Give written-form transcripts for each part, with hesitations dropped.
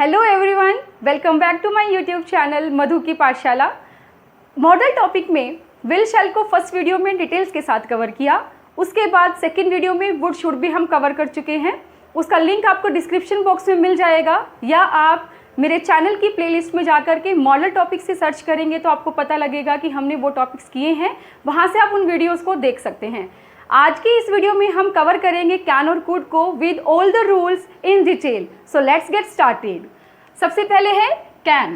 Hello everyone, welcome back to my YouTube channel Madhu की पाठशाला। Model topic में will shall को फर्स्ट वीडियो में डिटेल्स के साथ कवर किया। उसके बाद सेकंड वीडियो में वुड शुड भी हम कवर कर चुके हैं। उसका लिंक आपको डिस्क्रिप्शन बॉक्स में मिल जाएगा, या आप मेरे चैनल की प्लेलिस्ट में जाकर के मॉडल टॉपिक से सर्च करेंगे तो आपको पता लगेगा कि हमने वो टॉपिक्स किए हैं। वहाँ से आप उन वीडियोज़ को देख सकते हैं। आज की इस वीडियो में हम कवर करेंगे कैन और कुड को with all the rules in detail. So let's get started. सबसे पहले है कैन।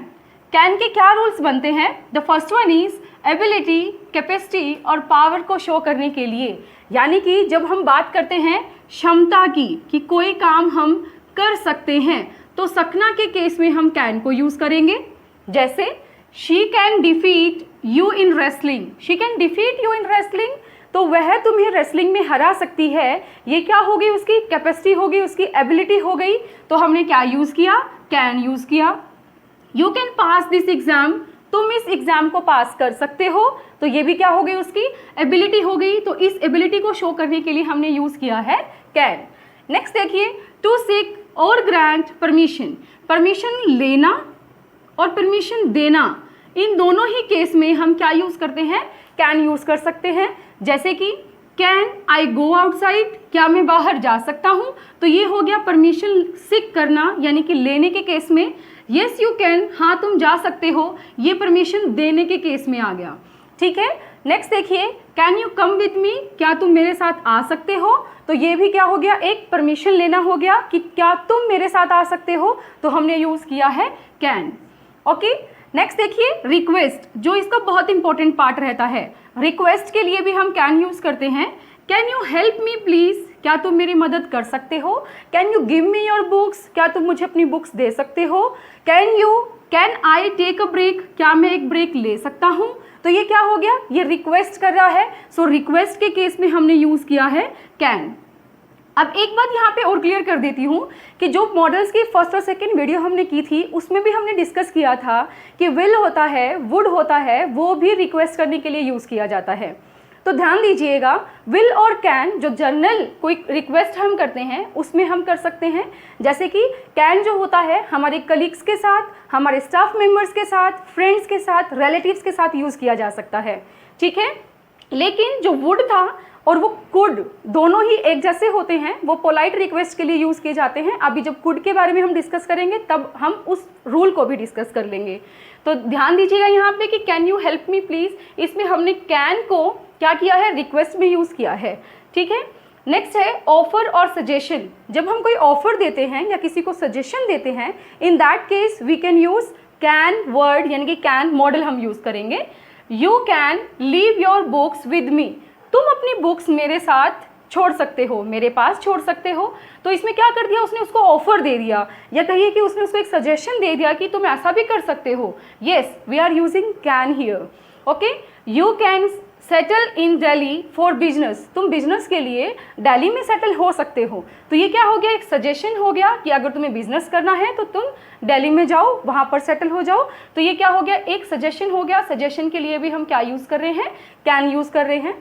कैन के क्या रूल्स बनते हैं? The first one is ability, capacity और पावर को शो करने के लिए, यानी कि जब हम बात करते हैं क्षमता की कि कोई काम हम कर सकते हैं तो सकना के केस में हम कैन को यूज करेंगे। जैसे she can defeat you in wrestling, she can defeat you in wrestling, तो वह तुम्हें रेसलिंग में हरा सकती है। ये क्या होगी? उसकी कैपेसिटी होगी, उसकी एबिलिटी हो गई। तो हमने क्या यूज किया? कैन यूज किया। You can pass this exam, तुम इस एग्जाम को पास कर सकते हो, तो ये भी क्या हो गई? उसकी एबिलिटी हो गई। तो इस एबिलिटी को शो करने के लिए हमने यूज किया है कैन। नेक्स्ट देखिए, टू सीक और ग्रांट परमिशन, परमिशन लेना और परमिशन देना, इन दोनों ही केस में हम क्या यूज करते हैं? कैन यूज कर सकते हैं। जैसे कि कैन आई गो आउटसाइड, क्या मैं बाहर जा सकता हूं? तो ये हो गया परमिशन सीक करना, यानी कि लेने के केस में। येस यू कैन, हाँ तुम जा सकते हो, ये परमिशन देने के केस में आ गया। ठीक है। नेक्स्ट देखिए, can you come with me, क्या तुम मेरे साथ आ सकते हो? तो ये भी क्या हो गया? एक परमिशन लेना हो गया कि क्या तुम मेरे साथ आ सकते हो, तो हमने यूज किया है कैन। ओके। नेक्स्ट देखिए, रिक्वेस्ट, जो इसका बहुत इंपॉर्टेंट पार्ट रहता है। रिक्वेस्ट के लिए भी हम कैन यूज करते हैं। Can you help me please, क्या तुम मेरी मदद कर सकते हो? Can you give me your books, क्या तुम मुझे अपनी बुक्स दे सकते हो? Can I take a break, क्या मैं एक ब्रेक ले सकता हूँ? तो ये क्या हो गया? ये रिक्वेस्ट कर रहा है। सो रिक्वेस्ट के केस में हमने यूज किया है कैन। अब एक बात यहाँ पे और क्लियर कर देती हूँ कि जो मॉडल्स की फर्स्ट और सेकंड वीडियो हमने की थी उसमें भी हमने डिस्कस किया था कि विल होता है, वुड होता है, वो भी रिक्वेस्ट करने के लिए यूज़ किया जाता है। तो ध्यान दीजिएगा, विल और कैन जो जनरल कोई रिक्वेस्ट हम करते हैं उसमें हम कर सकते हैं। जैसे कि कैन जो होता है हमारे कलीग्स के साथ, हमारे स्टाफ मेंबर्स के साथ, फ्रेंड्स के साथ, रिलेटिव्स के साथ यूज़ किया जा सकता है। ठीक है। लेकिन जो वुड था और वो कुड, दोनों ही एक जैसे होते हैं, वो पोलाइट रिक्वेस्ट के लिए यूज़ किए जाते हैं। अभी जब कुड के बारे में हम डिस्कस करेंगे तब हम उस रूल को भी डिस्कस कर लेंगे। तो ध्यान दीजिएगा यहाँ पे कि can you help me please, इसमें हमने कैन को क्या किया है? रिक्वेस्ट में यूज़ किया है। ठीक है। नेक्स्ट है ऑफर और सजेशन। जब हम कोई ऑफर देते हैं या किसी को सजेशन देते हैं, in that case we can use can word, यानी कि कैन मॉडल हम यूज़ करेंगे। You can leave your books with me, तुम अपनी बुक्स मेरे साथ छोड़ सकते हो, मेरे पास छोड़ सकते हो। तो इसमें क्या कर दिया? उसने उसको ऑफर दे दिया, या कहिए कि उसने उसको एक सजेशन दे दिया कि तुम ऐसा भी कर सकते हो। Yes, we are using can here. Okay. You can settle in Delhi for business, तुम बिजनेस के लिए दिल्ली में सेटल हो सकते हो। तो ये क्या हो गया? एक सजेशन हो गया कि अगर तुम्हें बिजनेस करना है तो तुम दिल्ली में जाओ, वहाँ पर सेटल हो जाओ। तो ये क्या हो गया? एक सजेशन हो गया। सजेशन के लिए भी हम क्या यूज़ कर रहे हैं? कैन यूज़ कर रहे हैं।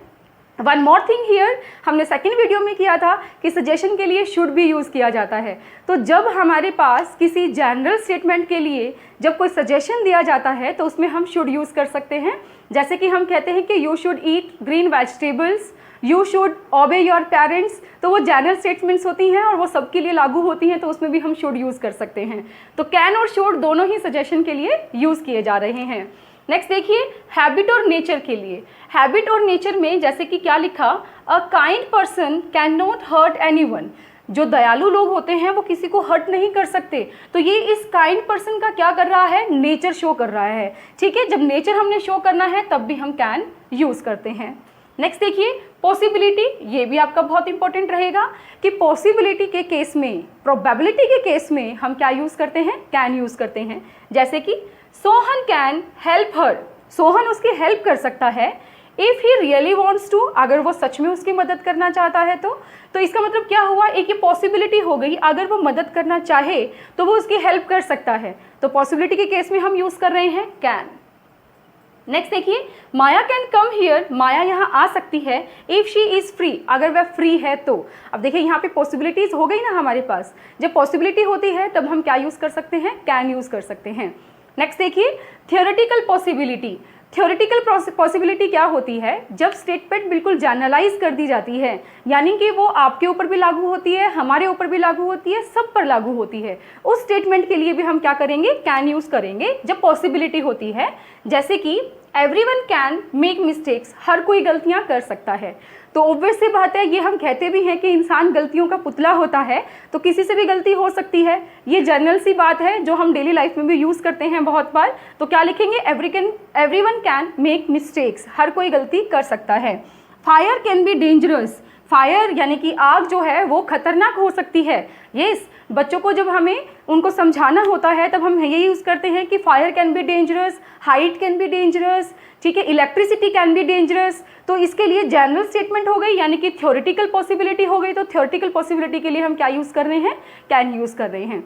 वन मोर थिंग हियर, हमने सेकेंड वीडियो में किया था कि सजेशन के लिए शुड भी यूज़ किया जाता है। तो जब हमारे पास किसी जनरल स्टेटमेंट के लिए जब कोई सजेशन दिया जाता है तो उसमें हम शुड यूज़ कर सकते हैं। जैसे कि हम कहते हैं कि you should eat green vegetables, you should ओबे योर पेरेंट्स, तो वो जनरल स्टेटमेंट्स होती हैं और वो सबके लिए लागू होती हैं, तो उसमें भी हम शुड यूज़ कर सकते हैं। तो कैन और शुड दोनों ही सजेशन के लिए यूज़ किए जा रहे हैं। नेक्स्ट देखिए, हैबिट और नेचर के लिए। हैबिट और नेचर में जैसे कि क्या लिखा? A kind person can not hurt anyone, जो दयालु लोग होते हैं वो किसी को हर्ट नहीं कर सकते। तो ये इस काइंड पर्सन का क्या कर रहा है? नेचर शो कर रहा है। ठीक है। जब नेचर हमने शो करना है तब भी हम कैन यूज़ करते हैं। नेक्स्ट देखिए, पॉसिबिलिटी। ये भी आपका बहुत इंपॉर्टेंट रहेगा कि पॉसिबिलिटी के केस में, प्रोबेबिलिटी के केस में हम क्या यूज़ करते हैं? कैन यूज़ करते हैं। जैसे कि Sohan can help her, Sohan उसकी हेल्प कर सकता है। If he really wants to, अगर वो सच में उसकी मदद करना चाहता है तो इसका मतलब क्या हुआ? एक ये पॉसिबिलिटी हो गई, अगर वो मदद करना चाहे तो वो उसकी हेल्प कर सकता है। तो पॉसिबिलिटी के केस में हम यूज़ कर रहे हैं कैन। नेक्स्ट देखिए, माया कैन कम हियर, माया यहाँ आ सकती है इफ़ शी इज़ फ्री, अगर वह फ्री है तो। अब देखिए यहाँ पे पॉसिबिलिटीज़ हो गई ना हमारे पास, जब पॉसिबिलिटी होती है तब हम क्या यूज़ कर सकते हैं, कैन यूज़ कर सकते हैं। नेक्स्ट देखिए, थियोरेटिकल पॉसिबिलिटी। थियोरेटिकल पॉसिबिलिटी क्या होती है, जब स्टेटमेंट बिल्कुल जनरलाइज कर दी जाती है, यानी कि वो आपके ऊपर भी लागू होती है, हमारे ऊपर भी लागू होती है, सब पर लागू होती है, उस स्टेटमेंट के लिए भी हम क्या करेंगे, कैन यूज़ करेंगे जब पॉसिबिलिटी होती है। जैसे कि एवरीवन कैन मेक मिस्टेक्स, हर कोई गलतियां कर सकता है। तो ऑब्वियस सी बात है, ये हम कहते भी हैं कि इंसान गलतियों का पुतला होता है, तो किसी से भी गलती हो सकती है, ये जनरल सी बात है जो हम डेली लाइफ में भी यूज़ करते हैं बहुत बार। तो क्या लिखेंगे, एवरीवन कैन मेक मिस्टेक्स, हर कोई गलती कर सकता है। Fire can be dangerous, fire यानी कि आग जो है वो खतरनाक हो सकती है। यस, बच्चों को जब हमें उनको समझाना होता है तब हम ये यूज़ करते हैं कि fire can be dangerous, height can be dangerous, ठीक है, इलेक्ट्रिसिटी कैन बी डेंजरस। तो इसके लिए जनरल स्टेटमेंट हो गई, यानी कि थ्योरेटिकल पॉसिबिलिटी हो गई। तो थ्योरेटिकल पॉसिबिलिटी के लिए हम क्या यूज़ कर रहे हैं, कैन यूज़ कर रहे हैं।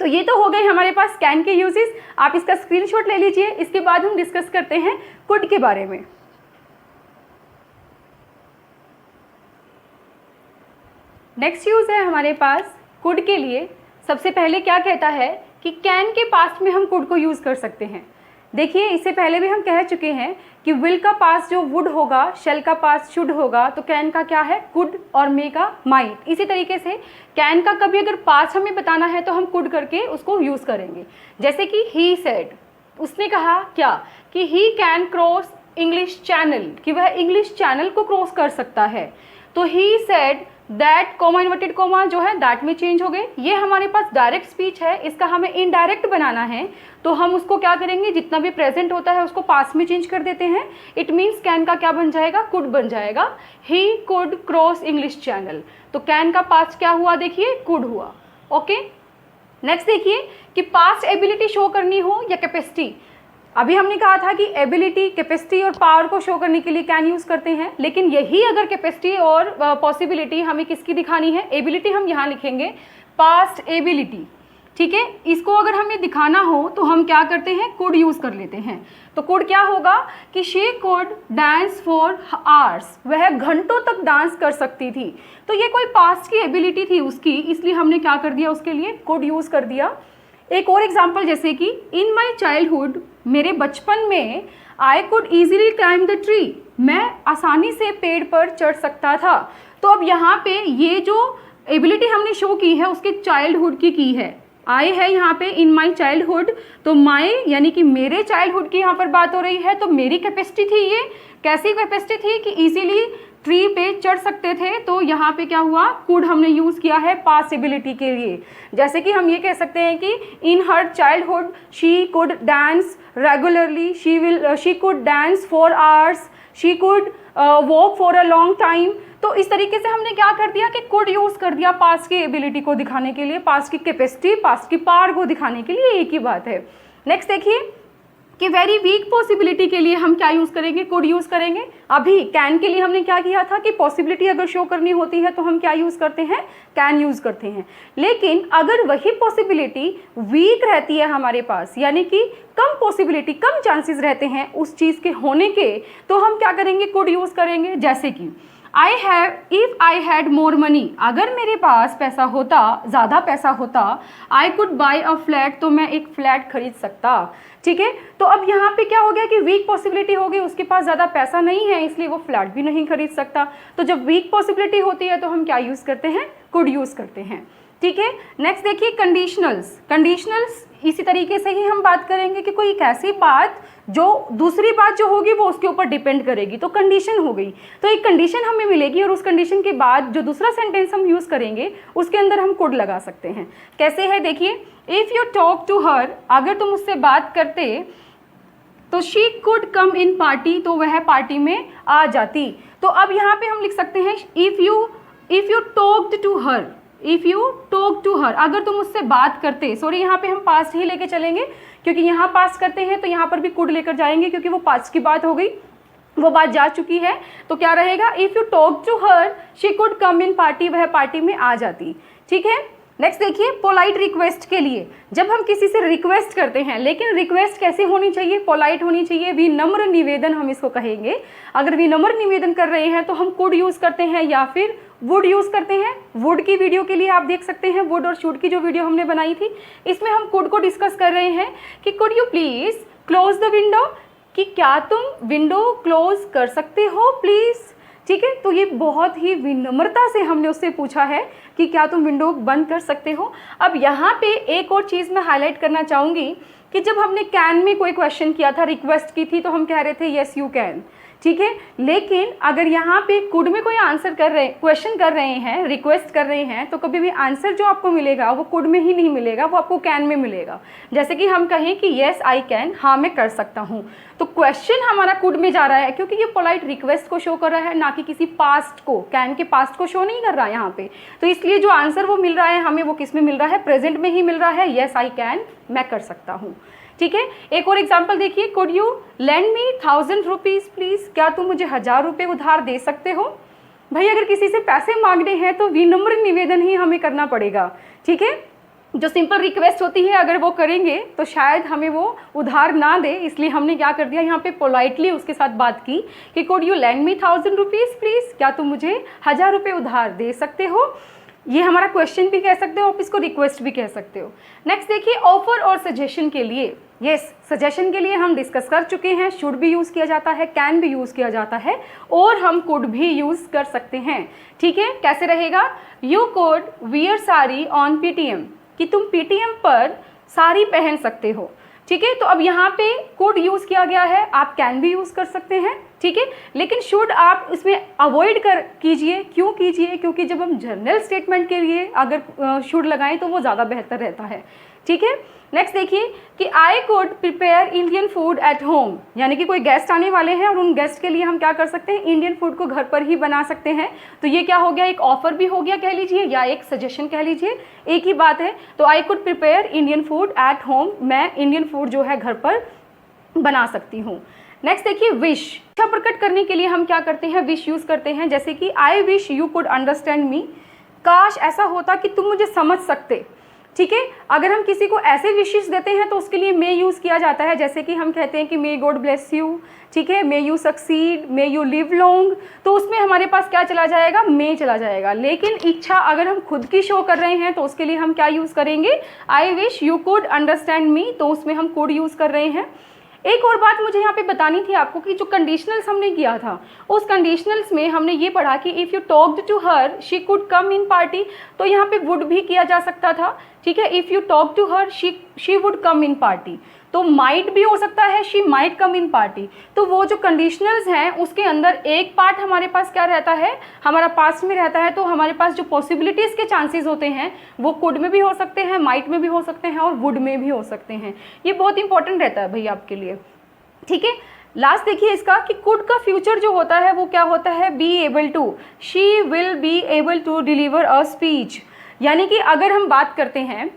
तो ये तो हो गए हमारे पास कैन के यूजेस। आप इसका स्क्रीनशॉट ले लीजिए। इसके बाद हम डिस्कस करते हैं कुड के बारे में। नेक्स्ट यूज़ है हमारे पास कुड के लिए। सबसे पहले क्या कहता है कि कैन के पास्ट में हम कुड को यूज़ कर सकते हैं। देखिए, इससे पहले भी हम कह चुके हैं कि विल का पास्ट जो वुड होगा, शेल का पास्ट शुड होगा, तो कैन का क्या है, कुड, और मे का माइट। इसी तरीके से कैन का कभी अगर पास्ट हमें बताना है तो हम कुड करके उसको यूज़ करेंगे। जैसे कि ही सेड, उसने कहा क्या, कि he can cross English channel, कि वह इंग्लिश चैनल को क्रॉस कर सकता है। तो he said that, comma inverted comma जो है दैट में चेंज हो गए। ये हमारे पास डायरेक्ट स्पीच है, इसका हमें इनडायरेक्ट बनाना है तो हम उसको क्या करेंगे, जितना भी प्रेजेंट होता है उसको पास्ट में चेंज कर देते हैं। इट मीन्स कैन का क्या बन जाएगा, कुड बन जाएगा। He could cross English channel, तो कैन का पास्ट क्या हुआ, देखिए कुड हुआ। ओके, नेक्स्ट देखिए कि पास्ट एबिलिटी शो करनी हो या कैपेसिटी। अभी हमने कहा था कि एबिलिटी, कैपेसिटी और पावर को शो करने के लिए कैन यूज़ करते हैं, लेकिन यही अगर कैपेसिटी और पॉसिबिलिटी हमें किसकी दिखानी है, एबिलिटी, हम यहाँ लिखेंगे पास्ट एबिलिटी। ठीक है, इसको अगर हमें दिखाना हो तो हम क्या करते हैं, कुड यूज़ कर लेते हैं। तो कुड क्या होगा कि she could dance for hours, वह घंटों तक डांस कर सकती थी। तो ये कोई पास्ट की एबिलिटी थी उसकी, इसलिए हमने क्या कर दिया, उसके लिए कुड यूज़ कर दिया। एक और एग्जाम्पल, जैसे कि इन माई चाइल्डहुड, मेरे बचपन में, I could easily climb the tree, मैं आसानी से पेड़ पर चढ़ सकता था। तो अब यहाँ पे ये जो एबिलिटी हमने शो की है उसके चाइल्डहुड की है। आई है यहाँ पे इन माई चाइल्डहुड, तो माई यानी कि मेरे चाइल्डहुड की यहाँ पर बात हो रही है। तो मेरी कैपेसिटी थी, ये कैसी कैपेसिटी थी कि इजीली ट्री पे चढ़ सकते थे। तो यहाँ पे क्या हुआ, कुड हमने यूज़ किया है पास्ट एबिलिटी के लिए। जैसे कि हम ये कह सकते हैं कि in her childhood she could dance regularly, she could dance for hours, she could walk for a long time. तो इस तरीके से हमने क्या कर दिया कि कुड यूज़ कर दिया पास्ट की एबिलिटी को दिखाने के लिए, पास्ट की कैपेसिटी, पास्ट की पावर को दिखाने के लिए, एक ही बात है। नेक्स्ट देखिए कि वेरी वीक पॉसिबिलिटी के लिए हम क्या यूज़ करेंगे, कुड यूज़ करेंगे। अभी कैन के लिए हमने क्या किया था कि पॉसिबिलिटी अगर शो करनी होती है तो हम क्या यूज़ करते हैं, कैन यूज़ करते हैं। लेकिन अगर वही पॉसिबिलिटी वीक रहती है हमारे पास, यानी कि कम पॉसिबिलिटी, कम चांसेस रहते हैं उस चीज़ के होने के, तो हम क्या करेंगे, कुड यूज़ करेंगे। जैसे कि if I had more money, अगर मेरे पास पैसा होता, ज़्यादा पैसा होता, I could by a flat, तो मैं एक फ्लैट खरीद सकता। ठीक है, तो अब यहाँ पे क्या हो गया कि वीक पॉसिबिलिटी हो गई, उसके पास ज़्यादा पैसा नहीं है इसलिए वो फ्लैट भी नहीं खरीद सकता। तो जब वीक पॉसिबिलिटी होती है तो हम क्या यूज़ करते हैं, कुड यूज़ करते हैं। ठीक है, नेक्स्ट देखिए कंडीशनल्स। कंडीशनल्स इसी तरीके से ही हम बात करेंगे कि कोई एक ऐसी बात जो दूसरी बात जो होगी वो उसके ऊपर डिपेंड करेगी, तो कंडीशन हो गई। तो एक कंडीशन हमें मिलेगी और उस कंडीशन के बाद जो दूसरा सेंटेंस हम यूज़ करेंगे उसके अंदर हम कुड लगा सकते हैं। कैसे है देखिए, if you talk to her, अगर तुम उससे बात करते तो she could come in party, तो वह पार्टी में आ जाती। तो अब यहाँ पे हम लिख सकते हैं if you talked to her, if you talk to her, अगर तुम उससे बात करते, सॉरी यहाँ पे हम पास्ट ही लेके चलेंगे क्योंकि यहाँ पास्ट करते हैं तो यहाँ पर भी कुड लेकर जाएंगे क्योंकि वो पास्ट की बात हो गई, वो बात जा चुकी है। तो क्या रहेगा, if you talk to her she could come in party, वह पार्टी में आ जाती। ठीक है, नेक्स्ट देखिए, पोलाइट रिक्वेस्ट के लिए जब हम किसी से रिक्वेस्ट करते हैं, लेकिन रिक्वेस्ट कैसे होनी चाहिए, पोलाइट होनी चाहिए, विनम्र निवेदन हम इसको कहेंगे। अगर विनम्र निवेदन कर रहे हैं तो हम कुड यूज़ करते हैं या फिर वुड यूज़ करते हैं। वुड की वीडियो के लिए आप देख सकते हैं, वुड और शुड की जो वीडियो हमने बनाई थी, इसमें हम कुड को डिस्कस कर रहे हैं कि could you please close the window, कि क्या तुम विंडो क्लोज कर सकते हो प्लीज़। ठीक है, तो ये बहुत ही विनम्रता से हमने उससे पूछा है कि क्या तुम विंडो बंद कर सकते हो। अब यहाँ पे एक और चीज़ मैं हाईलाइट करना चाहूँगी कि जब हमने कैन में कोई क्वेश्चन किया था, रिक्वेस्ट की थी, तो हम कह रहे थे येस यू कैन, ठीक है। लेकिन अगर यहाँ पे कुड में कोई आंसर कर रहे, क्वेश्चन कर रहे हैं, रिक्वेस्ट कर रहे हैं, तो कभी भी आंसर जो आपको मिलेगा वो कुड में ही नहीं मिलेगा, वो आपको कैन में मिलेगा। जैसे कि हम कहें कि येस आई कैन, हाँ मैं कर सकता हूँ, तो क्वेश्चन हमारा कुड में जा रहा है क्योंकि ये पोलाइट रिक्वेस्ट को शो कर रहा है, ना कि किसी पास्ट को, कैन के पास्ट को शो नहीं कर रहा है यहाँ पे। तो इसलिए जो आंसर वो मिल रहा है हमें, वो किस में मिल रहा है, प्रेजेंट में ही मिल रहा है, येस आई कैन, मैं कर सकता हूँ। ठीक है, एक और एग्जाम्पल देखिए, could you land me 1000 rupees please, क्या तुम मुझे 1000 रुपये उधार दे सकते हो। भाई अगर किसी से पैसे मांगने हैं तो विनम्र निवेदन ही हमें करना पड़ेगा। ठीक है, जो सिंपल रिक्वेस्ट होती है अगर वो करेंगे तो शायद हमें वो उधार ना दे, इसलिए हमने क्या कर दिया यहाँ पे, पोलाइटली उसके साथ बात की कि could you land me 1000 rupees please, क्या तुम मुझे 1000 रुपये उधार दे सकते हो। ये हमारा क्वेश्चन भी कह सकते हो, आप इसको रिक्वेस्ट भी कह सकते हो। नेक्स्ट देखिए, ऑफर और सजेशन के लिए, यस सजेशन के लिए हम डिस्कस कर चुके हैं, शुड भी यूज़ किया जाता है, कैन भी यूज़ किया जाता है, और हम कुड भी यूज़ कर सकते हैं। ठीक है, कैसे रहेगा, you could wear sari on PTM, कि तुम पीटीएम पर साड़ी पहन सकते हो। ठीक है, तो अब यहाँ पे कुड यूज़ किया गया है, आप कैन भी यूज़ कर सकते हैं। ठीक है, लेकिन शुड आप इसमें अवॉइड कर कीजिए। क्यों कीजिए, क्योंकि जब हम जनरल स्टेटमेंट के लिए अगर शुड लगाएं तो वो ज़्यादा बेहतर रहता है। ठीक है, नेक्स्ट देखिए कि I could prepare Indian food at home, यानी कि कोई गेस्ट आने वाले हैं और उन गेस्ट के लिए हम क्या कर सकते हैं, इंडियन फूड को घर पर ही बना सकते हैं। तो ये क्या हो गया, एक ऑफर भी हो गया कह लीजिए, या एक सजेशन कह लीजिए, एक ही बात है। तो I could prepare Indian food at home, मैं इंडियन फूड जो है घर पर बना सकती हूँ। नेक्स्ट देखिए, विश, इच्छा प्रकट करने के लिए हम क्या करते हैं, विश यूज़ करते हैं। जैसे कि I wish you could understand me, काश ऐसा होता कि तुम मुझे समझ सकते। ठीक है, अगर हम किसी को ऐसे विशेष देते हैं तो उसके लिए मे यूज़ किया जाता है। जैसे कि हम कहते हैं कि मे गॉड ब्लेस यू, ठीक है, may you succeed, may you live long, तो उसमें हमारे पास क्या चला जाएगा, मे चला जाएगा। लेकिन इच्छा अगर हम खुद की शो कर रहे हैं तो उसके लिए हम क्या यूज़ करेंगे, I wish you could understand me, तो उसमें हम कुड यूज़ कर रहे हैं। एक और बात मुझे यहाँ पे बतानी थी आपको कि जो कंडीशनल्स हमने किया था, उस कंडीशनल्स में हमने ये पढ़ा कि if you talked to her she could come in party, तो यहाँ पे वुड भी किया जा सकता था। ठीक है, if you talk to her she would come in party, तो माइट भी हो सकता है, she might come in party. तो वो जो कंडीशनल्स हैं उसके अंदर एक पार्ट हमारे पास क्या रहता है, हमारा पास्ट में रहता है, तो हमारे पास जो पॉसिबिलिटीज़ के चांसेस होते हैं वो कुड में भी हो सकते हैं, माइट में भी हो सकते हैं, और वुड में भी हो सकते हैं। ये बहुत इंपॉर्टेंट रहता है भाई आपके लिए। ठीक है, लास्ट देखिए इसका कि कुड का फ्यूचर जो होता है वो क्या होता है, be able to, she will be able to deliver a speech. यानी कि अगर हम बात करते हैं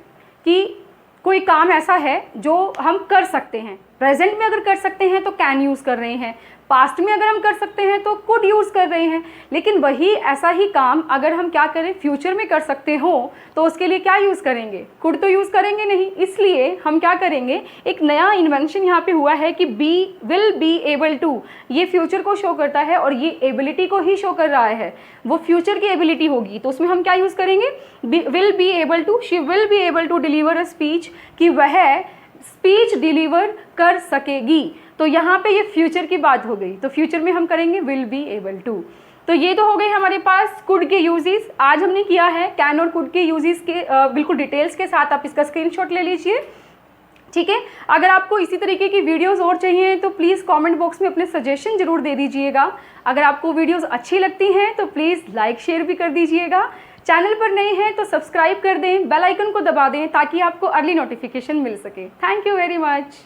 कि कोई काम ऐसा है जो हम कर सकते हैं, प्रेजेंट में अगर कर सकते हैं तो कैन यूज़ कर रहे हैं, पास्ट में अगर हम कर सकते हैं तो कुड यूज़ कर रहे हैं। लेकिन वही ऐसा ही काम अगर हम क्या करें, फ्यूचर में कर सकते हो, तो उसके लिए क्या यूज़ करेंगे, कुड तो यूज़ करेंगे नहीं। इसलिए हम क्या करेंगे, एक नया इन्वेंशन यहाँ पे हुआ है कि be will be able to, ये फ्यूचर को शो करता है और ये एबिलिटी को ही शो कर रहा है, वो फ्यूचर की एबिलिटी होगी। तो उसमें हम क्या यूज़ करेंगे, will be able to, she will be able to deliver a speech, कि वह स्पीच डिलीवर कर सकेगी। तो यहाँ पे ये फ्यूचर की बात हो गई, तो फ्यूचर में हम करेंगे विल बी एबल टू। तो ये तो हो गए हमारे पास कुड के यूजेस। आज हमने किया है कैन और कुड के यूजेस के बिल्कुल डिटेल्स के साथ, आप इसका स्क्रीनशॉट ले लीजिए। ठीक है, अगर आपको इसी तरीके की वीडियोस और चाहिए तो प्लीज़ कमेंट बॉक्स में अपने सजेशन जरूर दे दीजिएगा। अगर आपको वीडियोस अच्छी लगती हैं तो प्लीज़ लाइक शेयर भी कर दीजिएगा। चैनल पर नए हैं तो सब्सक्राइब कर दें, बेल आइकन को दबा दें ताकि आपको अर्ली नोटिफिकेशन मिल सके। Thank you very much.